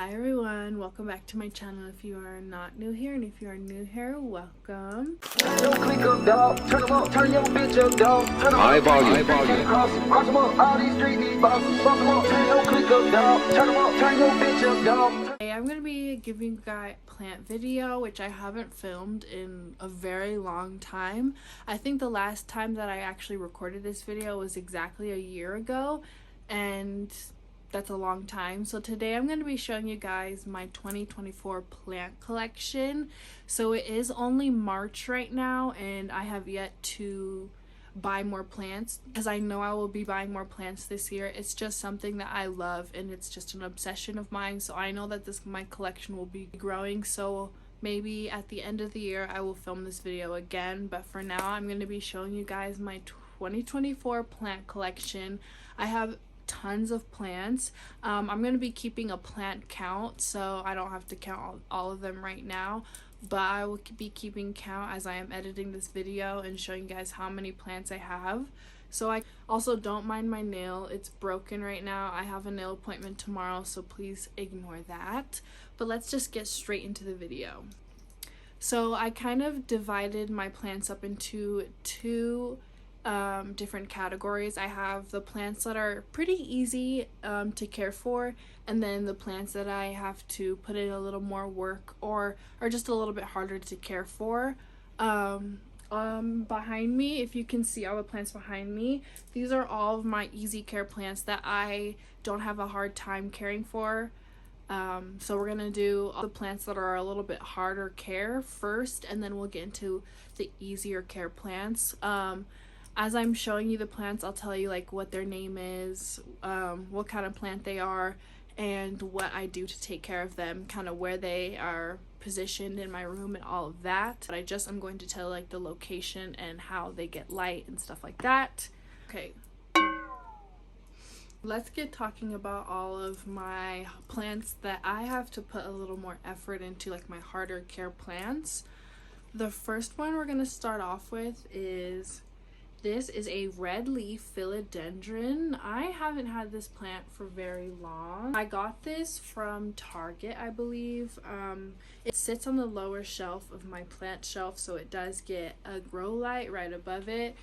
Hi everyone, welcome back to my channel. If you are not new here, and if you are new here, welcome. Don't click up, dog. Turn them up, turn your bitch up, dog. Turn them High up, volume. cross them up, all these street need bosses. Cross them up, turn your click up, dog. Turn them up, turn your bitch up, dog. Today I'm going to be giving you guys a plant video, which I haven't filmed in a very long time. I think the last time that I actually recorded this video was exactly a year ago, and that's a long time. So today I'm going to be showing you guys my 2024 plant collection. So it is only March right now, and I have yet to buy more plants because I know I will be buying more plants this year. It's just something that I love, and it's just an obsession of mine. So I know that my collection will be growing. So maybe at the end of the year I will film this video again, but for now I'm going to be showing you guys my 2024 plant collection. I have tons of plants. I'm going to be keeping a plant count, so I don't have to count all of them right now, but I will be keeping count as I am editing this video and showing you guys how many plants I have. So I also don't mind my nail. It's broken right now. I have a nail appointment tomorrow, so please ignore that. But let's just get straight into the video. So I kind of divided my plants up into two different categories. I have the plants that are pretty easy to care for, and then the plants that I have to put in a little more work or are just a little bit harder to care for. Behind me, if you can see all the plants behind me, these are all of my easy care plants that I don't have a hard time caring for. So we're gonna do the plants that are a little bit harder care first, and then we'll get into the easier care plants. As I'm showing you the plants, I'll tell you like what their name is, what kind of plant they are, and what I do to take care of them, kind of where they are positioned in my room and all of that. But I'm going to tell like the location and how they get light and stuff like that. Okay, let's get talking about all of my plants that I have to put a little more effort into, like my harder care plants. The first one we're gonna start off with is this is a red leaf philodendron. I haven't had this plant for very long. I got this from Target, I believe. It sits on the lower shelf of my plant shelf, so it does get a grow light right above it.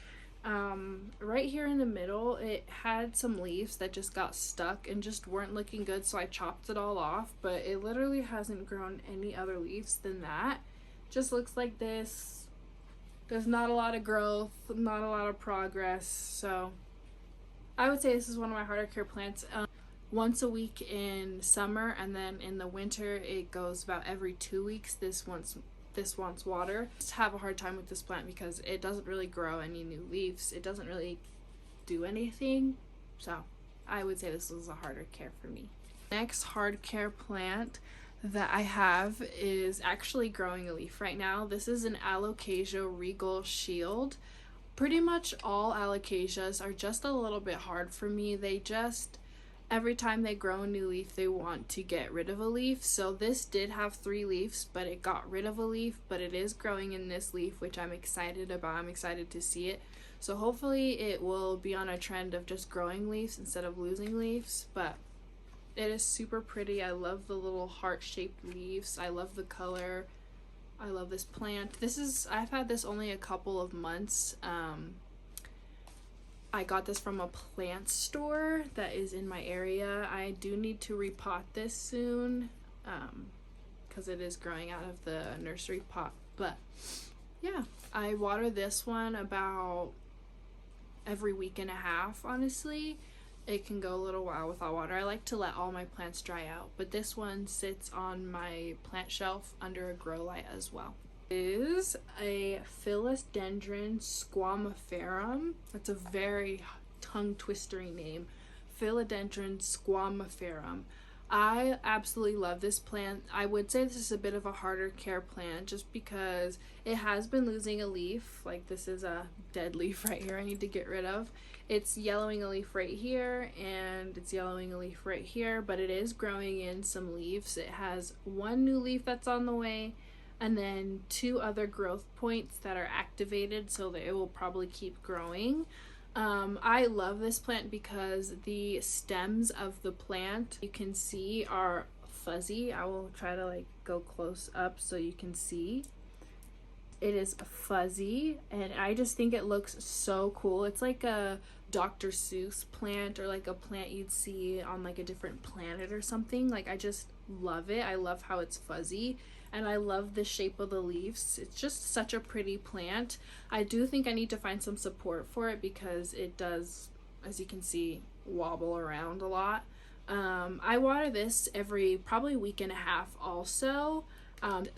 Right here in the middle, it had some leaves that just got stuck and just weren't looking good, so I chopped it all off, but it literally hasn't grown any other leaves than that. Just looks like this. There's not a lot of growth, not a lot of progress, so I would say this is one of my harder care plants. Once a week in summer, and then in the winter it goes about every 2 weeks. This wants water. I just have a hard time with this plant because it doesn't really grow any new leaves. It doesn't really do anything, so I would say this is a harder care for me. Next hard care plant that I have is actually growing a leaf right now. This is an Alocasia Regal Shield. Pretty much all Alocasias are just a little bit hard for me. They just, every time they grow a new leaf, they want to get rid of a leaf. So this did have 3 leaves, but it got rid of a leaf, but it is growing in this leaf, which I'm excited about. I'm excited to see it. So hopefully it will be on a trend of just growing leaves instead of losing leaves, but it is super pretty. I love the little heart-shaped leaves. I love the color. I love this plant. I've had this only a couple of months. I got this from a plant store that is in my area. I do need to repot this soon because it is growing out of the nursery pot. But yeah, I water this one about every week and a half, honestly. It can go a little while without water. I like to let all my plants dry out, but this one sits on my plant shelf under a grow light as well. It is a Philodendron squamiferum. That's a very tongue-twistering name. Philodendron squamiferum. I absolutely love this plant. I would say this is a bit of a harder care plant just because it has been losing a leaf. Like this is a dead leaf right here I need to get rid of. It's yellowing a leaf right here, and it's yellowing a leaf right here, but it is growing in some leaves. It has 1 new leaf that's on the way, and then 2 other growth points that are activated, so that it will probably keep growing. I love this plant because the stems of the plant, you can see, are fuzzy. I will try to like go close up so you can see. It is fuzzy, and I just think it looks so cool. It's like a Dr. Seuss plant, or like a plant you'd see on like a different planet or something. Like, I just love it. I love how it's fuzzy, and I love the shape of the leaves. It's just such a pretty plant. I do think I need to find some support for it because it does, as you can see, wobble around a lot. I water this every probably week and a half also.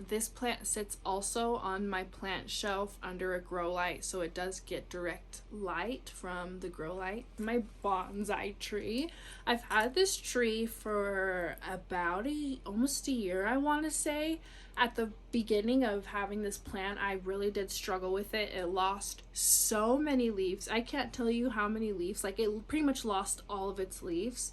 This plant sits also on my plant shelf under a grow light, so it does get direct light from the grow light. My bonsai tree. I've had this tree for about almost a year, I want to say. At the beginning of having this plant, I really did struggle with it. It lost so many leaves. I can't tell you how many leaves. Like, it pretty much lost all of its leaves.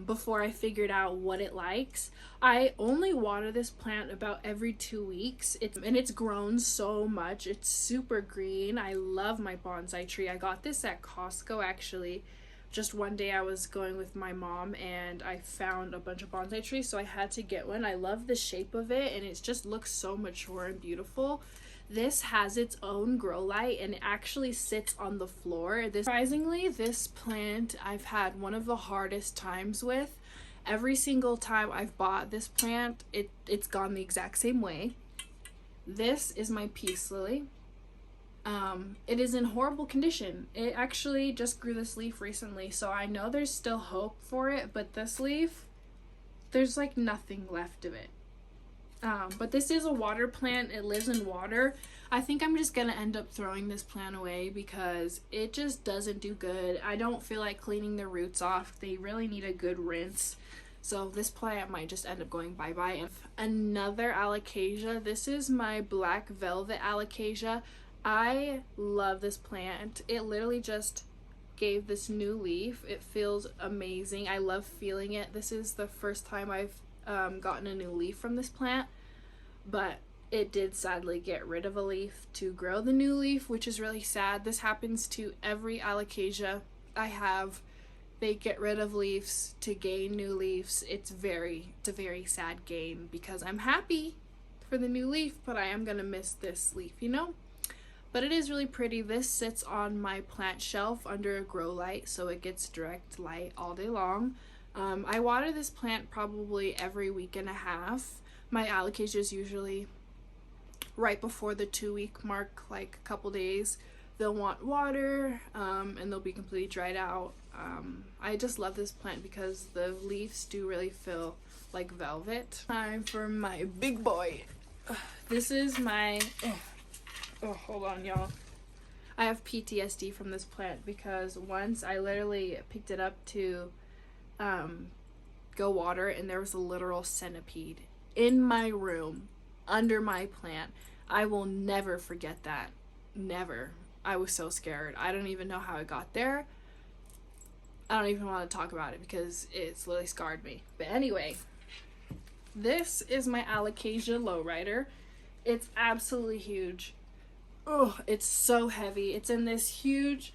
Before I figured out what it likes. I only water this plant about every 2 weeks. It's grown so much. It's super green. I love my bonsai tree. I got this at Costco actually. Just one day I was going with my mom and I found a bunch of bonsai trees, so I had to get one. I love the shape of it, and it just looks so mature and beautiful. This has its own grow light, and it actually sits on the floor. Surprisingly, this plant I've had one of the hardest times with. Every single time I've bought this plant, it's gone the exact same way. This is my peace lily. It is in horrible condition. It actually just grew this leaf recently, so I know there's still hope for it, but this leaf, there's like nothing left of it. But this is a water plant. It lives in water. I think I'm just gonna end up throwing this plant away because it just doesn't do good. I don't feel like cleaning the roots off. They really need a good rinse. So this plant might just end up going bye-bye. And another alocasia. This is my black velvet alocasia. I love this plant. It literally just gave this new leaf. It feels amazing. I love feeling it. This is the first time I've gotten a new leaf from this plant, but it did sadly get rid of a leaf to grow the new leaf, which is really sad. This happens to every alocasia I have. They get rid of leaves to gain new leaves. It's a very sad game because I'm happy for the new leaf, but I am gonna miss this leaf, you know? But it is really pretty. This sits on my plant shelf under a grow light, so it gets direct light all day long. I water this plant probably every week and a half. My alocasia is usually right before the 2-week mark, like a couple days. They'll want water, and they'll be completely dried out. I just love this plant because the leaves do really feel like velvet. Time for my big boy. This is my, hold on y'all. I have PTSD from this plant because once I literally picked it up to go water, and there was a literal centipede in my room under my plant. I will never forget that. Never. I was so scared. I don't even know how it got there. I don't even want to talk about it because it's literally scarred me. But anyway, this is my alocasia lowrider. It's absolutely huge. Oh, it's so heavy. It's in this huge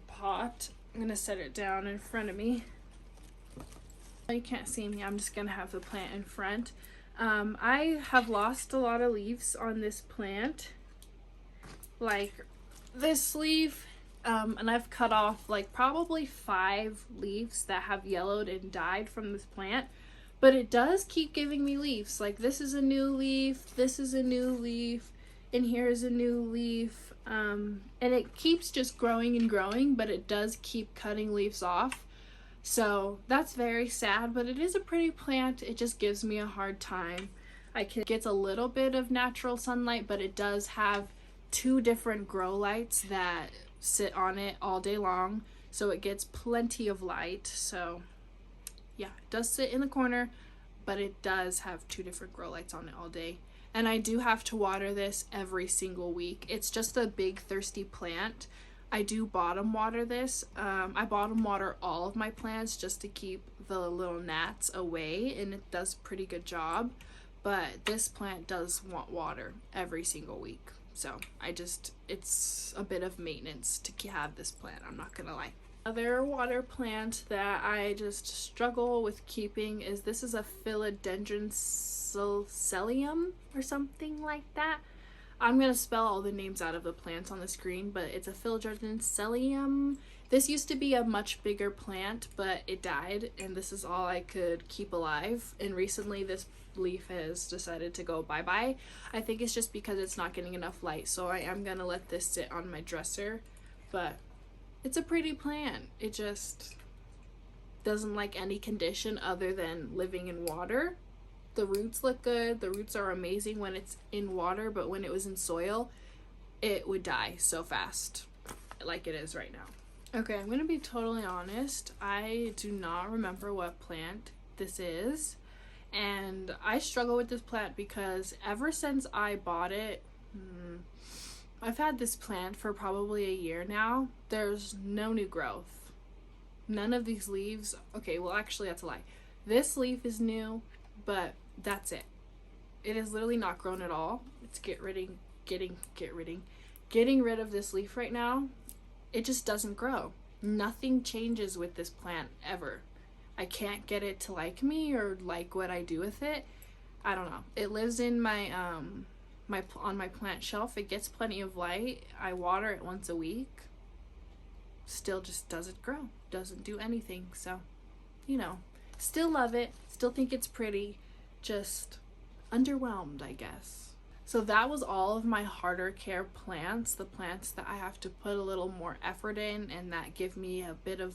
pot. I'm gonna set it down in front of me. You can't see me. I'm just gonna have the plant in front. I have lost a lot of leaves on this plant, like this leaf, and I've cut off like probably 5 leaves that have yellowed and died from this plant, but it does keep giving me leaves. Like, this is a new leaf, this is a new leaf, and here is a new leaf, and it keeps just growing and growing, but it does keep cutting leaves off. So that's very sad, but it is a pretty plant. It just gives me a hard time. It gets a little bit of natural sunlight, but it does have 2 different grow lights that sit on it all day long, so it gets plenty of light. So yeah, it does sit in the corner, but it does have 2 different grow lights on it all day. And I do have to water this every single week. It's just a big thirsty plant. I do bottom water this. I bottom water all of my plants just to keep the little gnats away, and it does a pretty good job. But this plant does want water every single week. So it's a bit of maintenance to have this plant, I'm not gonna lie. Other water plant that I just struggle with keeping is this is a philodendron cilium or something like that. I'm gonna spell all the names out of the plants on the screen, but it's a philodendron cilium. This used to be a much bigger plant, but it died, and this is all I could keep alive. And recently this leaf has decided to go bye-bye. I think it's just because it's not getting enough light, so I am gonna let this sit on my dresser. But it's a pretty plant. It just doesn't like any condition other than living in water. The roots look good. The roots are amazing when it's in water, but when it was in soil, it would die so fast, like it is right now. Okay, I'm gonna be totally honest. I do not remember what plant this is, and I struggle with this plant because ever since I bought it, I've had this plant for probably a year now. There's no new growth. None of these leaves. Okay, well, actually, that's a lie. This leaf is new, but that's it. It is literally not grown at all. It's getting rid of this leaf right now. It just doesn't grow. Nothing changes with this plant ever. I can't get it to like me or like what I do with it. I don't know. It lives in my on my plant shelf. It gets plenty of light. I water it once a week. Still just doesn't grow. Doesn't do anything. So, you know, still love it. Still think it's pretty. Just underwhelmed, I guess. So that was all of my harder care plants, the plants that I have to put a little more effort in and that give me a bit of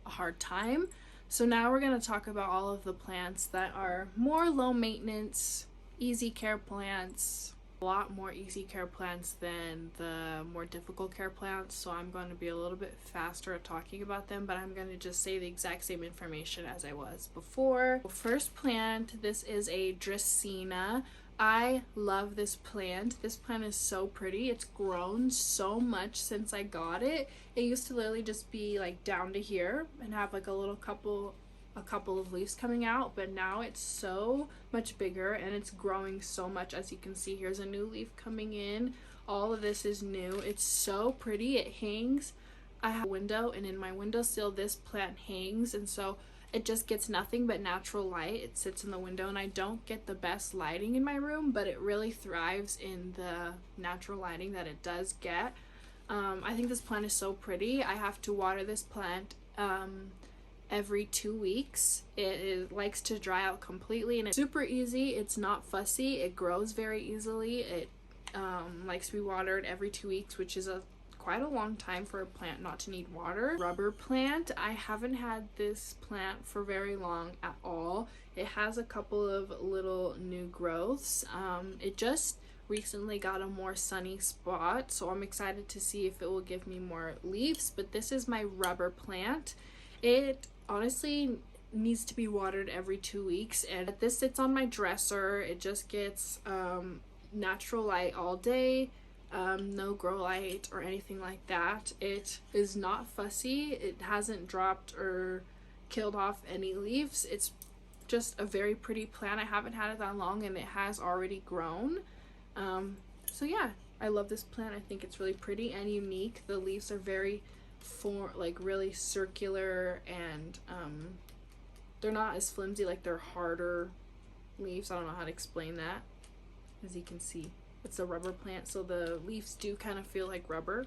a hard time. So now we're going to talk about all of the plants that are more low maintenance, easy care plants, a lot more easy care plants than the more difficult care plants. So I'm going to be a little bit faster at talking about them, but I'm going to just say the exact same information as I was before. First plant, this is a Dracaena. I love this plant. This plant is so pretty. It's grown so much since I got it. It used to literally just be like down to here and have like a couple of leaves coming out, but now it's so much bigger and it's growing so much. As you can see, here's a new leaf coming in. All of this is new. It's so pretty. It hangs. I have a window, and in my windowsill this plant hangs, and so it just gets nothing but natural light. It sits in the window, and I don't get the best lighting in my room, but it really thrives in the natural lighting that it does get. I think this plant is so pretty. I have to water this plant every 2 weeks. It likes to dry out completely, and it's super easy. It's not fussy. It grows very easily. It likes to be watered every 2 weeks, which is quite a long time for a plant not to need water. Rubber plant, I haven't had this plant for very long at all. It has a couple of little new growths. It just recently got a more sunny spot, so I'm excited to see if it will give me more leaves. But this is my rubber plant. It honestly needs to be watered every 2 weeks, and this sits on my dresser. It just gets natural light all day. No grow light or anything like that. It is not fussy. It hasn't dropped or killed off any leaves. It's just a very pretty plant. I haven't had it that long, and it has already grown. So yeah, I love this plant. I think it's really pretty and unique. The leaves are very really circular, and they're not as flimsy, like they're harder leaves. I don't know how to explain that. As you can see, it's a rubber plant, so the leaves do kind of feel like rubber.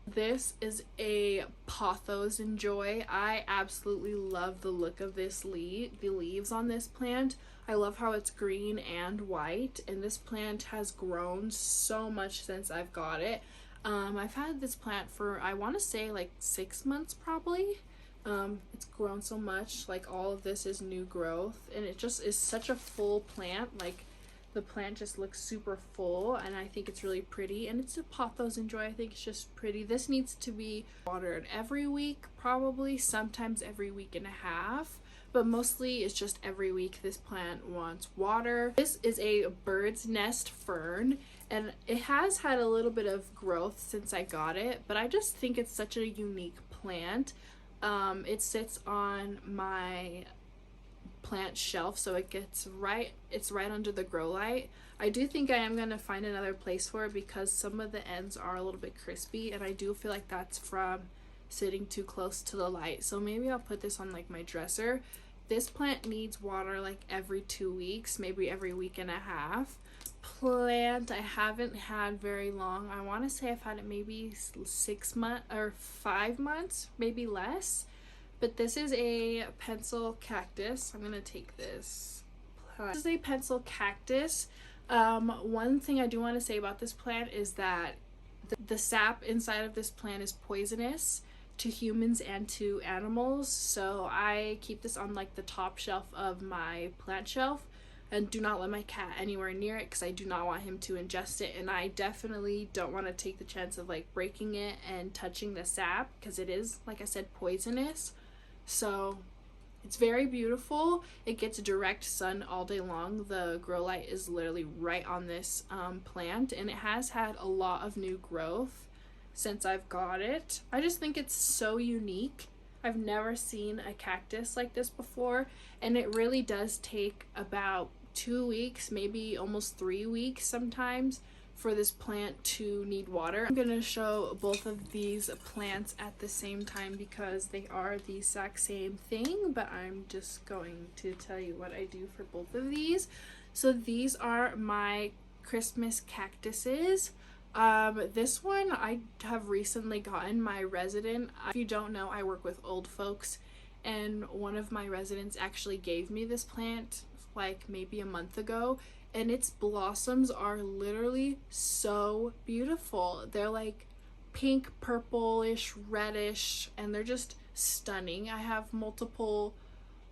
This is a Pothos Enjoy. I absolutely love the look of the leaves on this plant. I love how it's green and white, and this plant has grown so much since I've got it. I've had this plant for, I want to say, like 6 months probably. It's grown so much. Like, all of this is new growth, and it just is such a full plant. Like, the plant just looks super full, and I think it's really pretty, and it's a Pothos Enjoy. I think it's just pretty. This needs to be watered every week, probably, sometimes every week and a half, but mostly it's just every week this plant wants water. This is a bird's nest fern, and it has had a little bit of growth since I got it, but I just think it's such a unique plant. It sits on my plant shelf, so it's right under the grow light. I do think I am going to find another place for it because some of the ends are a little bit crispy, and I do feel like that's from sitting too close to the light. So maybe I'll put this on like my dresser. This plant needs water like every 2 weeks, maybe every week and a half. Plant I haven't had very long. I want to say I've had it maybe 6 months or 5 months, maybe less. But this is a pencil cactus. I'm gonna take this. This is a pencil cactus. One thing I do want to say about this plant is that the sap inside of this plant is poisonous to humans and to animals. So I keep this on like the top shelf of my plant shelf and do not let my cat anywhere near it because I do not want him to ingest it, and I definitely don't want to take the chance of like breaking it and touching the sap because it is, like I said, poisonous. So it's very beautiful. It gets direct sun all day long. The grow light is literally right on this plant, and it has had a lot of new growth since I've got it. I just think it's so unique. I've never seen a cactus like this before, and it really does take about 2 weeks, maybe almost 3 weeks sometimes, for this plant to need water. I'm gonna show both of these plants at the same time because they are the exact same thing, but I'm just going to tell you what I do for both of these. So these are my Christmas cactuses. This one I have recently gotten. My resident, if you don't know, I work with old folks, and one of my residents actually gave me this plant like maybe a month ago, and its blossoms are literally so beautiful. They're like pink, purplish, reddish, and they're just stunning. I have multiple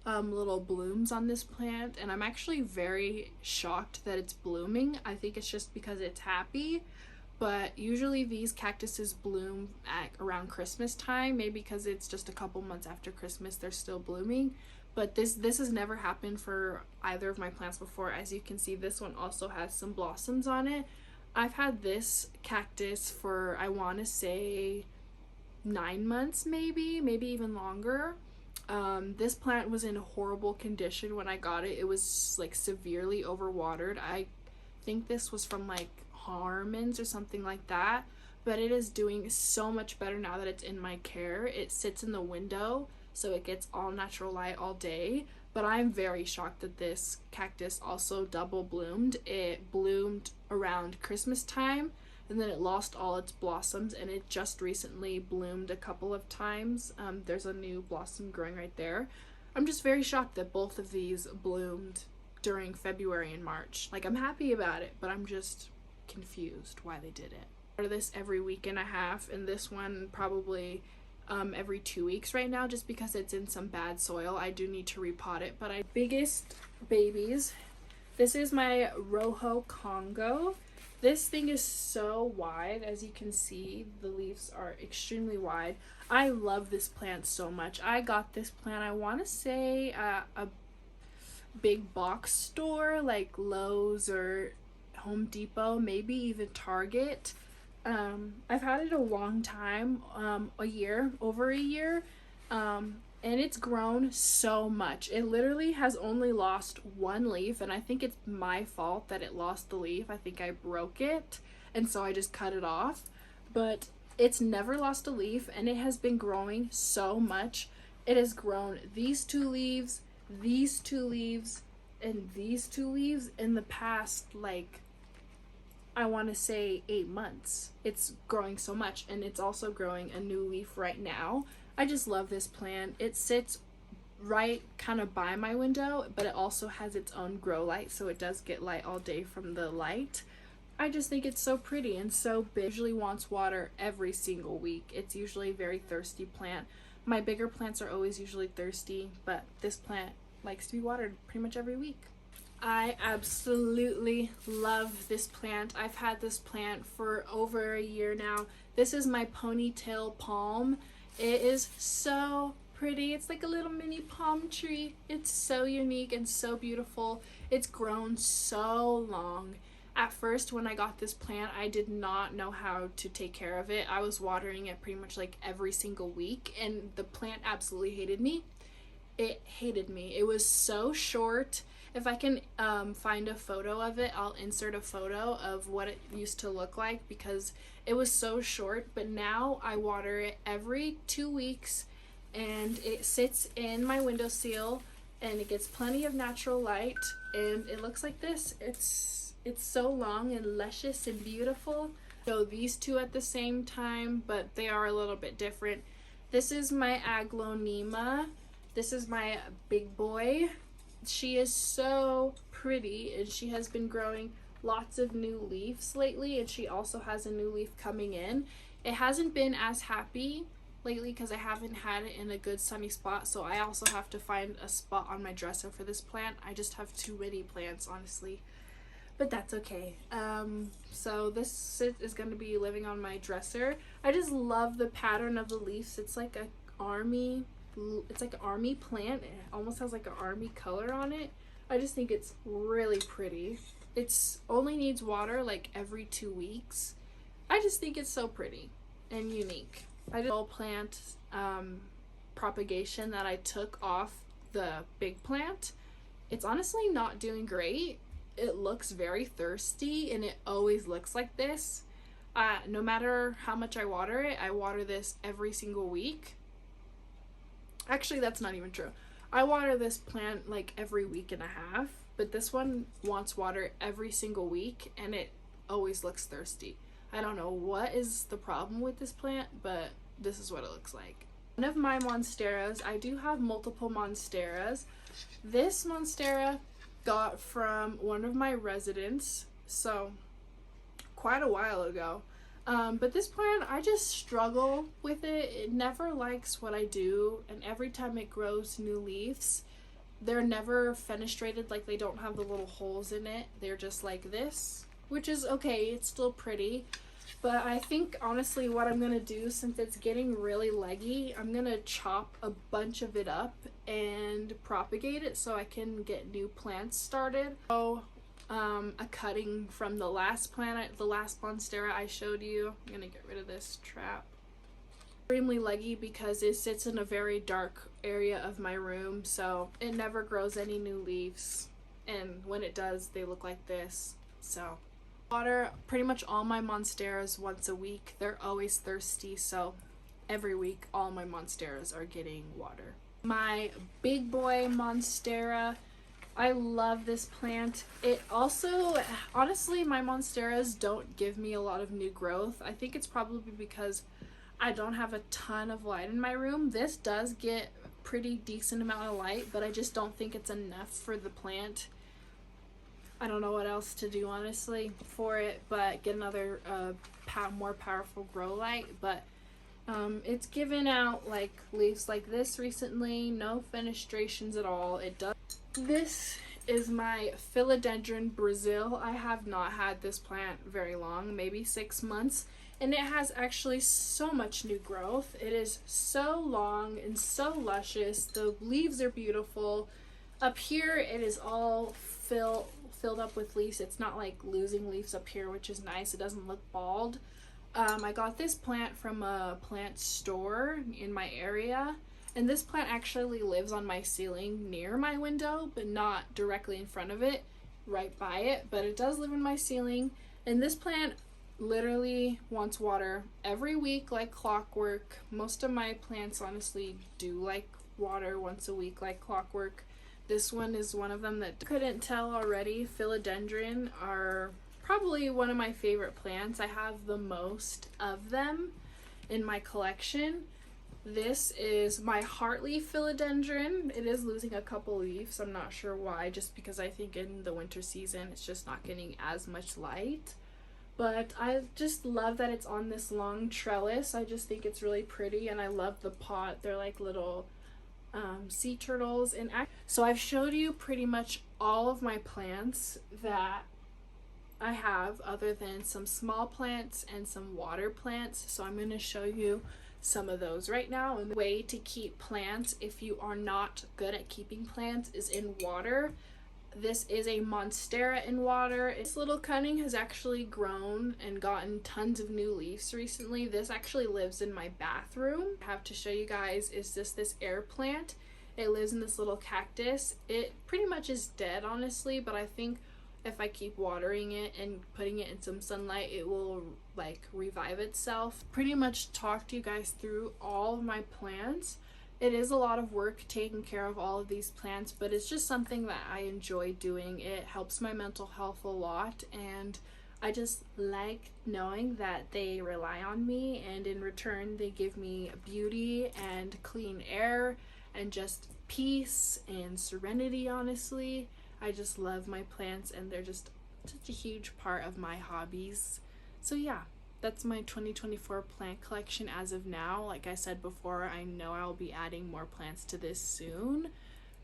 little blooms on this plant, and I'm actually very shocked that it's blooming. I think it's just because it's happy, but usually these cactuses bloom at around Christmas time, maybe because it's just a couple months after Christmas they're still blooming. But this has never happened for either of my plants before. As you can see, this one also has some blossoms on it. I've had this cactus for, I want to say, 9 months, maybe even longer. This plant was in horrible condition when I got it. It was like severely overwatered. I think this was from like Harmons or something like that, but it is doing so much better now that it's in my care. It sits in the window, so it gets all natural light all day. But I'm very shocked that this cactus also double bloomed. It bloomed around Christmas time, and then it lost all its blossoms, and it just recently bloomed a couple of times. There's a new blossom growing right there. I'm just very shocked that both of these bloomed during February and March. Like, I'm happy about it, but I'm just confused why they did it. I order this every week and a half, and this one probably every 2 weeks right now, just because it's in some bad soil. I do need to repot it. But biggest babies, this is my Rojo Congo. This thing is so wide. As you can see, the leaves are extremely wide. I love this plant so much. I got this plant, I want to say, a big box store like Lowe's or Home Depot, maybe even Target. I've had it a long time, over a year, and it's grown so much. It literally has only lost one leaf, and I think it's my fault that it lost the leaf. I think I broke it, and so I just cut it off, but it's never lost a leaf, and it has been growing so much. It has grown these 2 leaves, these 2 leaves, and these 2 leaves in the past, like, I want to say 8 months. It's growing so much, and it's also growing a new leaf right now. I just love this plant. It sits right kind of by my window, but it also has its own grow light, so it does get light all day from the light. I just think it's so pretty and so big. It usually wants water every single week. It's usually a very thirsty plant. My bigger plants are always usually thirsty, but this plant likes to be watered pretty much every week. I absolutely love this plant. I've had this plant for over a year now. This is my ponytail palm. It is so pretty. It's like a little mini palm tree. It's so unique and so beautiful. It's grown so long. At first, when I got this plant, I did not know how to take care of it. I was watering it pretty much like every single week, and the plant absolutely hated me. It hated me. It was so short, If I can find a photo of it, I'll insert a photo of what it used to look like, because it was so short. But now I water it every 2 weeks, and it sits in my windowsill, and it gets plenty of natural light, and it looks like this. It's so long and luscious and beautiful. So these two at the same time, but they are a little bit different. This is my Aglaonema. This is my big boy. She is so pretty, and she has been growing lots of new leaves lately, and she also has a new leaf coming in. It hasn't been as happy lately because I haven't had it in a good sunny spot, so I also have to find a spot on my dresser for this plant. I just have too many plants, honestly, but that's okay. So this is going to be living on my dresser. I just love the pattern of the leaves. It's like an army plant. It almost has like an army color on it. I just think it's really pretty. It's only needs water like every 2 weeks. I just think it's so pretty and unique. I did a whole plant propagation that I took off the big plant. It's honestly not doing great. It looks very thirsty, and it always looks like this. No matter how much I water it, I water this every single week. Actually, that's not even true. I water this plant like every week and a half, but this one wants water every single week, and it always looks thirsty. I don't know what is the problem with this plant, but this is what it looks like. One of my monsteras, I do have multiple monsteras. This monstera got from one of my residents, so quite a while ago. But this plant, I just struggle with it. It never likes what I do, and every time it grows new leaves, they're never fenestrated, like they don't have the little holes in it. They're just like this, which is okay. It's still pretty. But I think honestly what I'm gonna do, since it's getting really leggy, I'm gonna chop a bunch of it up and propagate it so I can get new plants started. So a cutting from the last plant, the last monstera I showed you. I'm gonna get rid of this trap. Extremely leggy because it sits in a very dark area of my room, so it never grows any new leaves, and when it does, they look like this. So water pretty much all my monsteras once a week. They're always thirsty, so every week all my monsteras are getting water. My big boy monstera, I love this plant. It also, honestly, my monsteras don't give me a lot of new growth. I think it's probably because I don't have a ton of light in my room. This does get pretty decent amount of light, but I just don't think it's enough for the plant. I don't know what else to do, honestly, for it, but get another more powerful grow light. But it's given out like leaves like this recently. No fenestrations at all. It does. This is my Philodendron Brazil. I have not had this plant very long, maybe 6 months, and it has actually so much new growth. It is so long and so luscious. The leaves are beautiful. Up here it is all filled up with leaves. It's not like losing leaves up here, which is nice. It doesn't look bald. I got this plant from a plant store in my area, and this plant actually lives on my ceiling near my window, but not directly in front of it, right by it, but it does live in my ceiling. And this plant literally wants water every week like clockwork. Most of my plants honestly do like water once a week like clockwork. This one is one of them that couldn't tell already. Philodendron are probably one of my favorite plants. I have the most of them in my collection. This is my heartleaf philodendron. It is losing a couple leaves. I'm not sure why, just because I think in the winter season it's just not getting as much light. But I just love that it's on this long trellis. I just think it's really pretty, and I love the pot. They're like little sea turtles. And so I've showed you pretty much all of my plants that I have, other than some small plants and some water plants. So I'm going to show you some of those right now. And the way to keep plants, if you are not good at keeping plants, is in water. This is a monstera in water. This little cunning has actually grown and gotten tons of new leaves recently. This actually lives in my bathroom. I have to show you guys is this air plant. It lives in this little cactus. It pretty much is dead, honestly, but I think if I keep watering it and putting it in some sunlight, it will like revive itself. Pretty much talk to you guys through all of my plants. It is a lot of work taking care of all of these plants, but it's just something that I enjoy doing. It helps my mental health a lot, and I just like knowing that they rely on me, and in return they give me beauty and clean air and just peace and serenity. Honestly, I just love my plants, and they're just such a huge part of my hobbies. So yeah, that's my 2024 plant collection as of now. Like I said before, I know I'll be adding more plants to this soon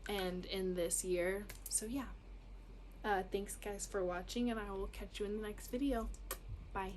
and in this year. So yeah. Thanks guys for watching, and I will catch you in the next video. Bye.